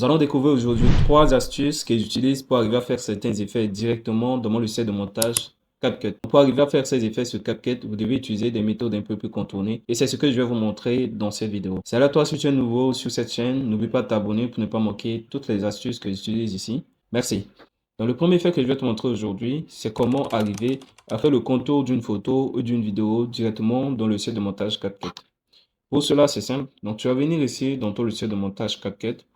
Nous allons découvrir aujourd'hui trois astuces que j'utilise pour arriver à faire certains effets directement dans mon logiciel de montage CapCut. Pour arriver à faire ces effets sur CapCut, vous devez utiliser des méthodes un peu plus contournées et c'est ce que je vais vous montrer dans cette vidéo. Salut à toi si tu es nouveau sur cette chaîne, n'oublie pas de t'abonner pour ne pas manquer toutes les astuces que j'utilise ici. Merci. Donc le premier effet que je vais te montrer aujourd'hui, c'est comment arriver à faire le contour d'une photo ou d'une vidéo directement dans le logiciel de montage CapCut. Pour cela, c'est simple. Donc tu vas venir ici dans ton logiciel de montage CapCut.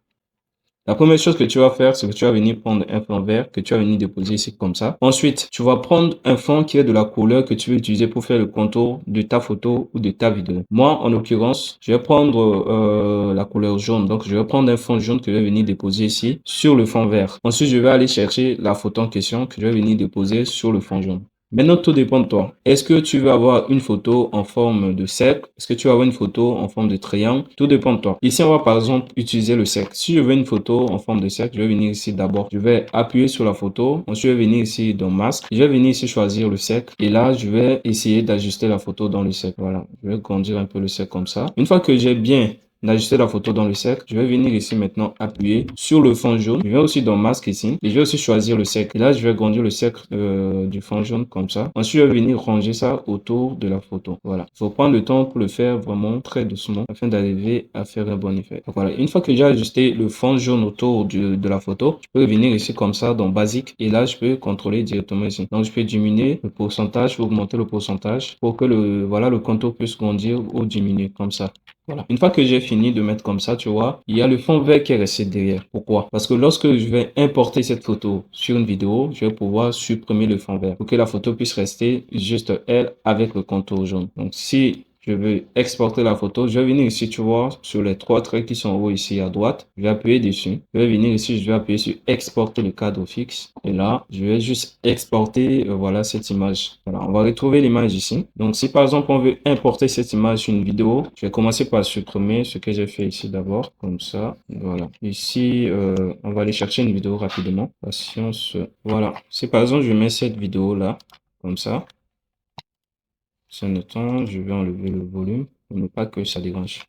La première chose que tu vas faire, c'est que tu vas venir prendre un fond vert que tu vas venir déposer ici comme ça. Ensuite, tu vas prendre un fond qui est de la couleur que tu veux utiliser pour faire le contour de ta photo ou de ta vidéo. Moi, en l'occurrence, je vais prendre la couleur jaune. Donc, je vais prendre un fond jaune que je vais venir déposer ici sur le fond vert. Ensuite, je vais aller chercher la photo en question que je vais venir déposer sur le fond jaune. Maintenant, tout dépend de toi. Est-ce que tu veux avoir une photo en forme de cercle? Est-ce que tu veux avoir une photo en forme de triangle? Tout dépend de toi. Ici, on va par exemple utiliser le cercle. Si je veux une photo en forme de cercle, je vais venir ici d'abord. Je vais appuyer sur la photo. Ensuite, je vais venir ici dans masque. Je vais venir ici choisir le cercle. Et là, je vais essayer d'ajuster la photo dans le cercle. Voilà. Je vais grandir un peu le cercle comme ça. Une fois que j'ai bien d'ajuster la photo dans le cercle, je vais venir ici maintenant appuyer sur le fond jaune. Je vais aussi dans masque ici et je vais aussi choisir le cercle. Et là, je vais grandir le cercle du fond jaune comme ça. Ensuite, je vais venir ranger ça autour de la photo. Voilà. Il faut prendre le temps pour le faire vraiment très doucement afin d'arriver à faire un bon effet. Donc, voilà. Une fois que j'ai ajusté le fond jaune autour de la photo, je peux venir ici comme ça dans basique et là, je peux contrôler directement ici. Donc, je peux diminuer le pourcentage, augmenter le pourcentage pour que le contour puisse grandir ou diminuer comme ça. Voilà. Une fois que j'ai fini de mettre comme ça, tu vois, il y a le fond vert qui est resté derrière. Pourquoi? Parce que lorsque je vais importer cette photo sur une vidéo, je vais pouvoir supprimer le fond vert pour que la photo puisse rester juste elle avec le contour jaune. Donc, si je veux exporter la photo, je vais venir ici, tu vois, sur les trois traits qui sont en haut ici à droite. Je vais appuyer dessus. Je vais venir ici, je vais appuyer sur exporter le cadre fixe. Et là, je vais juste exporter, voilà, cette image. Voilà, on va retrouver l'image ici. Donc, si par exemple, on veut importer cette image sur une vidéo, je vais commencer par supprimer ce que j'ai fait ici d'abord, comme ça. Voilà. Ici, on va aller chercher une vidéo rapidement. Patience. Voilà. Si par exemple, je mets cette vidéo là, comme ça. C'est le temps, je vais enlever le volume pour ne pas que ça dérange.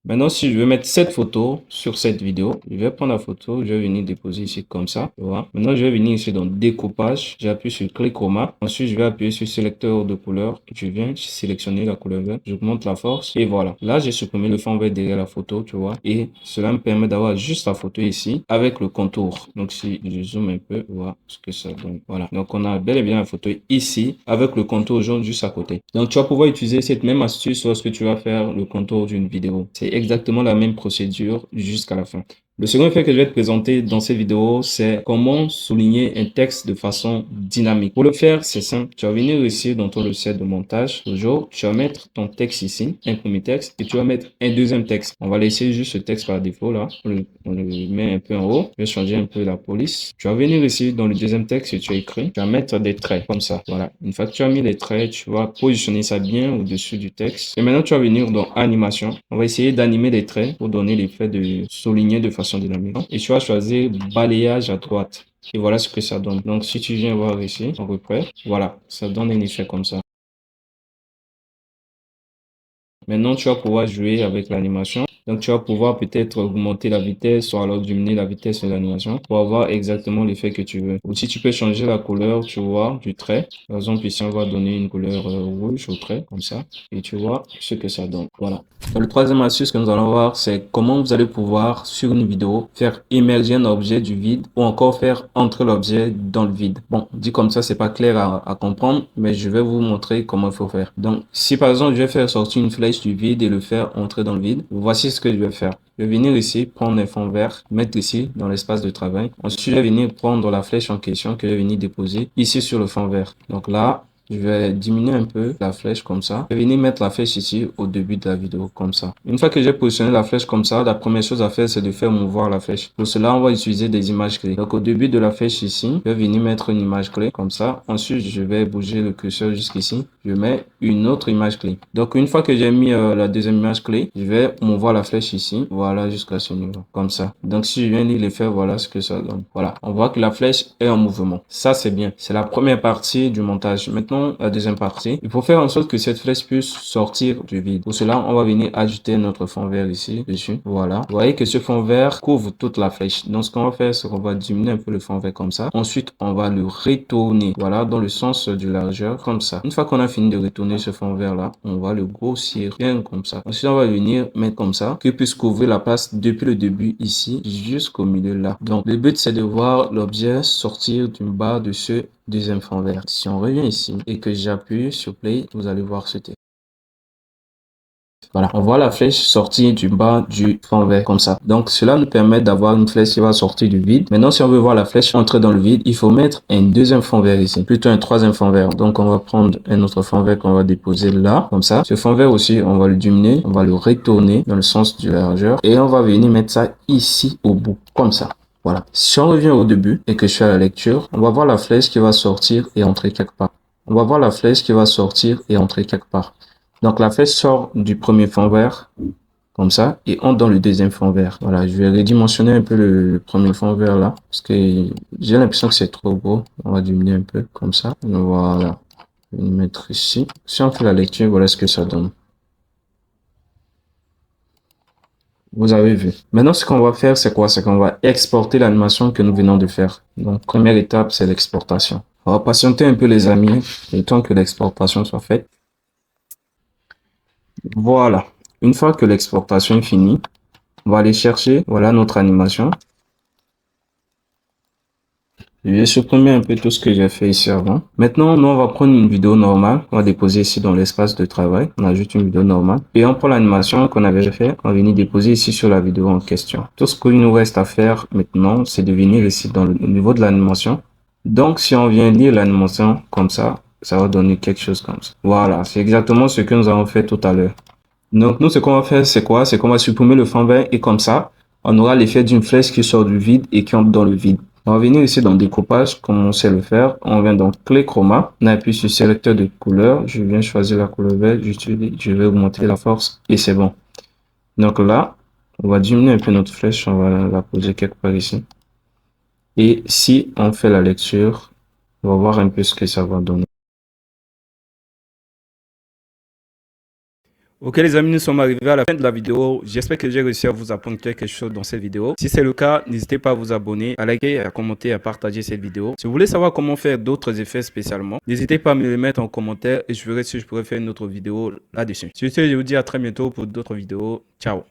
Maintenant, si je veux mettre cette photo sur cette vidéo, je vais prendre la photo, je vais venir déposer ici comme ça, tu vois. Maintenant, je vais venir ici dans découpage, j'appuie sur clé chroma. Ensuite, je vais appuyer sur sélecteur de couleur. Je viens sélectionner la couleur verte, j'augmente la force et voilà. Là, j'ai supprimé le fond vert derrière la photo, tu vois. Et cela me permet d'avoir juste la photo ici avec le contour. Donc, si je zoome un peu, voilà ce que ça donne. Voilà. Donc, on a bel et bien la photo ici avec le contour jaune juste à côté. Donc, tu vas pouvoir utiliser cette même astuce lorsque tu vas faire le contour d'une vidéo. C'est exactement la même procédure jusqu'à la fin. Le second effet que je vais te présenter dans cette vidéo, c'est comment souligner un texte de façon dynamique. Pour le faire, c'est simple. Tu vas venir ici dans ton logiciel de montage. Toujours, tu vas mettre ton texte ici, un premier texte, et tu vas mettre un deuxième texte. On va laisser juste ce texte par défaut là. On le met un peu en haut. Je vais changer un peu la police. Tu vas venir ici dans le deuxième texte que tu as écrit. Tu vas mettre des traits comme ça. Voilà. Une fois que tu as mis les traits, tu vas positionner ça bien au-dessus du texte. Et maintenant, tu vas venir dans animation. On va essayer d'animer les traits pour donner l'effet de souligner de façon dynamique. Et tu vas choisir balayage à droite. Et voilà ce que ça donne. Donc, si tu viens voir ici, à peu près, voilà, ça donne un effet comme ça. Maintenant, tu vas pouvoir jouer avec l'animation. Donc, tu vas pouvoir peut-être augmenter la vitesse ou alors diminuer la vitesse de l'animation pour avoir exactement l'effet que tu veux. Aussi, tu peux changer la couleur, tu vois, du trait. Par exemple, ici, on va donner une couleur rouge au trait, comme ça. Et tu vois ce que ça donne. Voilà. Donc, le troisième astuce que nous allons voir, c'est comment vous allez pouvoir, sur une vidéo, faire émerger un objet du vide ou encore faire entrer l'objet dans le vide. Bon, dit comme ça, c'est pas clair à comprendre, mais je vais vous montrer comment il faut faire. Donc, si par exemple, je vais faire sortir une flèche du vide et le faire entrer dans le vide, voici ce que je vais faire. Je vais venir ici, prendre un fond vert, mettre ici dans l'espace de travail. Ensuite, je vais venir prendre la flèche en question que je vais venir déposer ici sur le fond vert. Donc là, je vais diminuer un peu la flèche comme ça. Je vais venir mettre la flèche ici au début de la vidéo comme ça. Une fois que j'ai positionné la flèche comme ça, la première chose à faire, c'est de faire mouvoir la flèche. Pour cela, on va utiliser des images clés. Donc au début de la flèche ici, je vais venir mettre une image clé comme ça. Ensuite, je vais bouger le curseur jusqu'ici. je mets une autre image clé. Donc, une fois que j'ai mis la deuxième image clé, je vais mouvoir la flèche ici, voilà, jusqu'à ce niveau, comme ça. Donc, si je viens lire l'effet, voilà ce que ça donne. Voilà, on voit que la flèche est en mouvement. Ça, c'est bien. C'est la première partie du montage. Maintenant, la deuxième partie, il faut faire en sorte que cette flèche puisse sortir du vide. Pour cela, on va venir ajouter notre fond vert ici, dessus. Voilà. Vous voyez que ce fond vert couvre toute la flèche. Donc, ce qu'on va faire, c'est qu'on va diminuer un peu le fond vert comme ça. Ensuite, on va le retourner, voilà, dans le sens du largeur, comme ça. Une fois qu'on a fini de retourner ce fond vert là, on va le grossir bien comme ça. Ensuite, on va venir mettre comme ça, qu'il puisse couvrir la place depuis le début ici jusqu'au milieu là. Donc, le but, c'est de voir l'objet sortir du bas de ce deuxième fond vert. Si on revient ici et que j'appuie sur play, vous allez voir ce texte. Voilà, on voit la flèche sortir du bas du fond vert comme ça. Donc, cela nous permet d'avoir une flèche qui va sortir du vide. Maintenant, si on veut voir la flèche entrer dans le vide, il faut mettre un deuxième fond vert ici, plutôt un troisième fond vert. Donc, on va prendre un autre fond vert qu'on va déposer là, comme ça. Ce fond vert aussi, on va le diminuer, on va le retourner dans le sens du largeur et on va venir mettre ça ici au bout, comme ça. Voilà. Si on revient au début et que je fais la lecture, on va voir la flèche qui va sortir et entrer quelque part. On va voir la flèche qui va sortir et entrer quelque part. Donc, la flèche sort du premier fond vert, comme ça, et entre dans le deuxième fond vert. Voilà, je vais redimensionner un peu le premier fond vert là, parce que j'ai l'impression que c'est trop gros. On va diminuer un peu, comme ça. Voilà. Je vais le mettre ici. Si on fait la lecture, voilà ce que ça donne. Vous avez vu. Maintenant, ce qu'on va faire, c'est quoi? C'est qu'on va exporter l'animation que nous venons de faire. Donc, première étape, c'est l'exportation. On va patienter un peu, les amis, le temps que l'exportation soit faite. Voilà. Une fois que l'exportation est finie, on va aller chercher, voilà notre animation. Je vais supprimer un peu tout ce que j'ai fait ici avant. Maintenant, nous, on va prendre une vidéo normale. On va déposer ici dans l'espace de travail. On ajoute une vidéo normale. Et on prend l'animation qu'on avait fait. On va venir déposer ici sur la vidéo en question. Tout ce qu'il nous reste à faire maintenant, c'est de venir ici dans le niveau de l'animation. Donc, si on vient lire l'animation comme ça va donner quelque chose comme ça. Voilà, c'est exactement ce que nous avons fait tout à l'heure. Donc, nous, ce qu'on va faire, c'est quoi? C'est qu'on va supprimer le fond vert et comme ça, on aura l'effet d'une flèche qui sort du vide et qui entre dans le vide. On va venir ici dans découpage, comme on sait le faire. On vient dans clé chroma. On appuie sur sélecteur de couleur. Je viens choisir la couleur verte. Je vais augmenter la force et c'est bon. Donc là, on va diminuer un peu notre flèche. On va la poser quelque part ici. Et si on fait la lecture, on va voir un peu ce que ça va donner. Ok les amis, nous sommes arrivés à la fin de la vidéo. J'espère que j'ai réussi à vous apprendre quelque chose dans cette vidéo. Si c'est le cas, n'hésitez pas à vous abonner, à liker, à commenter, à partager cette vidéo. Si vous voulez savoir comment faire d'autres effets spécialement, n'hésitez pas à me les mettre en commentaire et je verrai si je pourrais faire une autre vidéo là-dessus. Sur ce, je vous dis à très bientôt pour d'autres vidéos. Ciao.